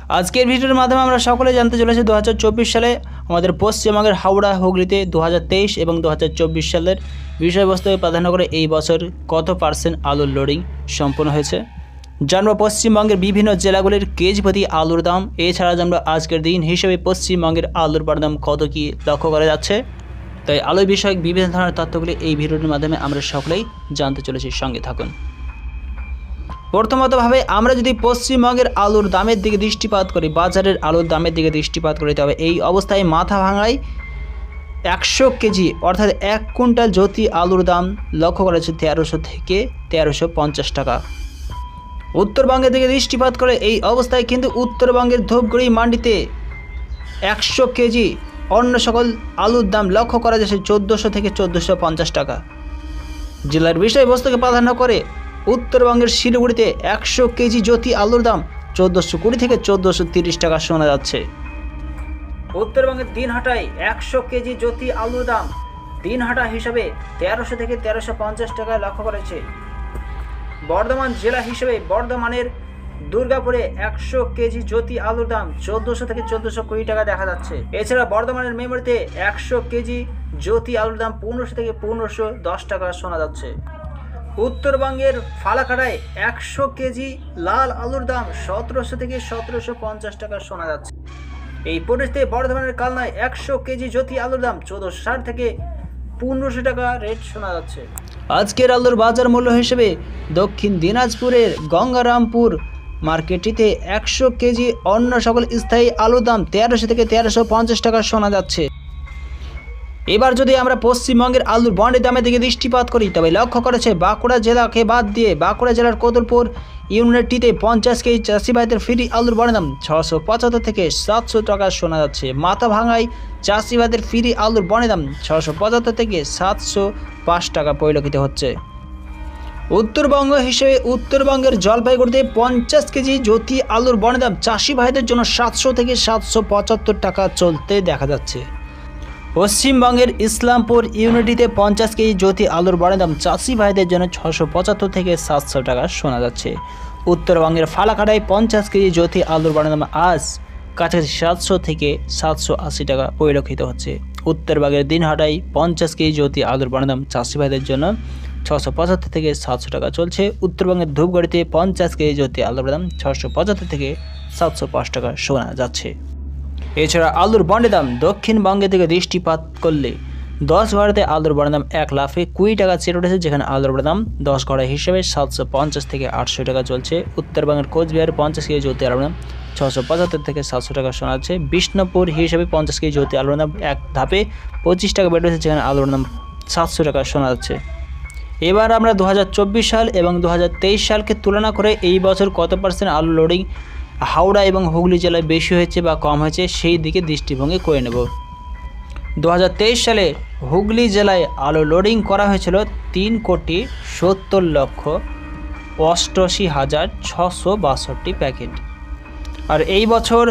আজকের ভিডিওর মাধ্যমে আমরা সকলে জানতে চলেছি 2024 সালে আমাদের পশ্চিমবঙ্গের হাওড়া হুগলিতে 2023 এবং 2024 সালের বিষয়বস্তুকে প্রাধান্য করে এই বছর কত পার্সেন্ট আলুর লোডিং সম্পন্ন হয়েছে। জানবো পশ্চিমবঙ্গের বিভিন্ন জেলাগুলির কেজি প্রতি আলুর দাম। এছাড়া জানবো আজকের দিন হিসেবে পশ্চিমবঙ্গের আলুর দাম কত কী লক্ষ্য করা যাচ্ছে। তাই আলু বিষয়ক বিভিন্ন ধরনের তথ্যগুলি এই ভিডিওটির মাধ্যমে আমরা সকলেই জানতে চলেছি, সঙ্গে থাকুন। প্রথমতভাবে আমরা যদি পশ্চিমবঙ্গের আলুর দামের দিকে দৃষ্টিপাত করি, বাজারের আলুর দামের দিকে দৃষ্টিপাত করি, তবে এই অবস্থায় মাথা ভাঙায় 100 কেজি অর্থাৎ 1 কুইন্টাল জ্যোতি আলুর দাম লক্ষ্য করা যাচ্ছে 1300 থেকে 1350 টাকা। উত্তরবঙ্গের দিকে দৃষ্টিপাত করে এই অবস্থায় কিন্তু উত্তরবঙ্গের ধূপগুড়ি মান্ডিতে 100 কেজি অন্য সকল আলুর দাম লক্ষ্য করা যাচ্ছে 1400 থেকে 1450 টাকা। জেলার বিষয়বস্তুকে প্রাধান্য করে উত্তরবঙ্গের শিলিগুড়িতে 100 কেজি জ্যোতি আলুর দাম 1420 থেকে 1430 টাকা শোনা যাচ্ছে। উত্তরবঙ্গের দিনহাটায় 100 কেজি জ্যোতি আলুর দাম দিনহাটা হিসাবে 1300 থেকে 1350 টাকায় লক্ষ্য করেছে। বর্ধমান জেলা হিসেবে বর্ধমানের দুর্গাপুরে 100 কেজি জ্যোতি আলুর দাম 1400 থেকে 1420 টাকা দেখা যাচ্ছে। এছাড়া বর্ধমানের মেমরিতে 100 কেজি জ্যোতি আলুর দাম 1500 থেকে 1510 টাকা শোনা যাচ্ছে। উত্তরবঙ্গের ফালাকাটায় 100 কেজি লাল আলুর দাম 1700 থেকে 1750 টাকা শোনা যাচ্ছে। এই পরিস্থিতিতে বর্ধমানের কালনায় 100 কেজি জ্যোতি আলুর দাম 1460 থেকে 1500 টাকা রেট শোনা যাচ্ছে। আজকের আলুর বাজার মূল্য হিসেবে দক্ষিণ দিনাজপুরের গঙ্গারামপুর মার্কেটটিতে 100 কেজি অন্য সকল স্থায়ী আলুর দাম 1300 থেকে 1350 টাকা শোনা যাচ্ছে। এবার যদি আমরা পশ্চিমবঙ্গের আলুর বন্ডের দামের দিকে দৃষ্টিপাত করি, তবে লক্ষ্য করেছে বাঁকুড়া জেলাকে বাদ দিয়ে বাঁকুড়া জেলার কোদলপুর ইউনিটটিতে 50 কেজি চাষি ভাইদের ফ্রি আলুর বন্ডের দাম 675 থেকে 700 টাকা শোনা যাচ্ছে। মাথা ভাঙায় চাষি ভাইদের ফ্রি আলুর বন্ডের দাম 675 থেকে 705 টাকা পরিলক্ষিত হচ্ছে। উত্তরবঙ্গ হিসেবে উত্তরবঙ্গের জলপাইগুড়িতে 50 কেজি জ্যোতি আলুর বন্ডের দাম চাষি ভাইদের জন্য 700 থেকে 775 টাকা চলতে দেখা যাচ্ছে। পশ্চিমবঙ্গের ইসলামপুর ইউনিটিতে 50 কেজি জ্যোতি আলুর বন্ডের দাম চাষি ভাইদের জন্য 675 থেকে 700 টাকা শোনা যাচ্ছে। উত্তরবঙ্গের ফালাকাটায় 50 কেজি জ্যোতি আলুর বন্ডের দাম আজ কাছাকাছি 700 থেকে 780 টাকা পরিলক্ষিত হচ্ছে। উত্তরবঙ্গের দিনহাটায় 50 কেজি জ্যোতি আলুর বন্ডের দাম চাষি ভাইদের জন্য 675 থেকে 700 টাকা চলছে। উত্তরবঙ্গের ধূপগুড়িতে 50 কেজি জ্যোতি আলুর দাম 675 থেকে 705 টাকা শোনা যাচ্ছে। এছাড়া আলুর বন্ডের দাম দক্ষিণবঙ্গের দিকে দৃষ্টিপাত করলে 10 ঘড়াতে আলুর বন্ডের দাম 1 লাফে 20 টাকা চেয়ে উঠেছে, যেখানে আলুর বন্ডের দাম 10 ঘড়া হিসেবে 750 থেকে 800 টাকা চলছে। উত্তরবঙ্গের কোচবিহার 50 কেজি জ্যোতি আলুর দাম 675 থেকে 700 টাকা শোনা যাচ্ছে। বিষ্ণুপুর হিসেবে 50 কেজি জ্যোতি আলুর দাম 1 ধাপে 25 টাকা বেড়ে হয়েছে, যেখানে আলুর দাম 700 টাকা শোনা যাচ্ছে। এবার আমরা 2024 সাল এবং 2023 সালকে তুলনা করে এই বছর কত পার্সেন্ট আলু লোডিং হাওড়া এবং হুগলি জেলায় বেশি হয়েছে বা কম হয়েছে সেই দিকে দৃষ্টিভঙ্গি করে নেব। 2023 সালে হুগলি জেলায় আলু লোডিং করা হয়েছিল 3,70,88,662 প্যাকেট। আর এই বছর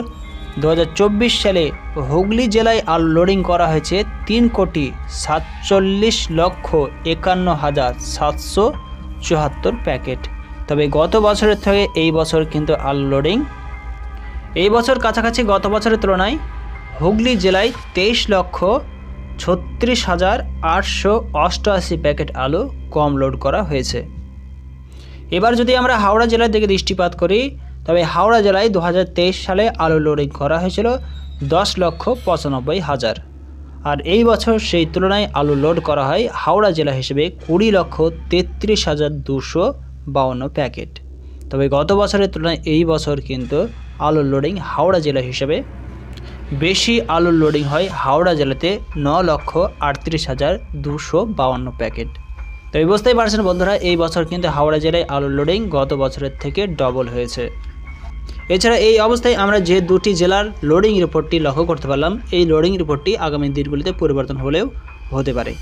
2024 সালে হুগলি জেলায় আলু লোডিং করা হয়েছে 3,47,51,774 প্যাকেট। তবে গত বছরের থেকে এই বছর কিন্তু আলু লোডিং এই বছর কাছাকাছি গত বছরের তুলনায় হুগলি জেলায় 23,36,888 প্যাকেট আলু কম লোড করা হয়েছে। এবার যদি আমরা হাওড়া জেলার দিকে দৃষ্টিপাত করি, তবে হাওড়া জেলায় 2023 সালে আলু লোডিং করা হয়েছিল 10,95,000। আর এই বছর সেই তুলনায় আলু লোড করা হয় হাওড়া জেলা হিসেবে 20,33,252 প্যাকেট। তবে গত বছরের তুলনায় এই বছর কিন্তু আলুর লোডিং হাওড়া জেলা হিসেবে বেশি আলুর লোডিং হয় হাওড়া জেলাতে 9,38,252 প্যাকেট। তবে বুঝতেই পারছেন বন্ধুরা, এই বছর কিন্তু হাওড়া জেলায় আলুর লোডিং গত বছরের থেকে ডবল হয়েছে। এছাড়া এই অবস্থায় আমরা যে দুটি জেলার লোডিং রিপোর্টটি লক্ষ্য করতে পারলাম, এই লোডিং রিপোর্টটি আগামী দিনগুলিতে পরিবর্তন হলেও হতে পারে।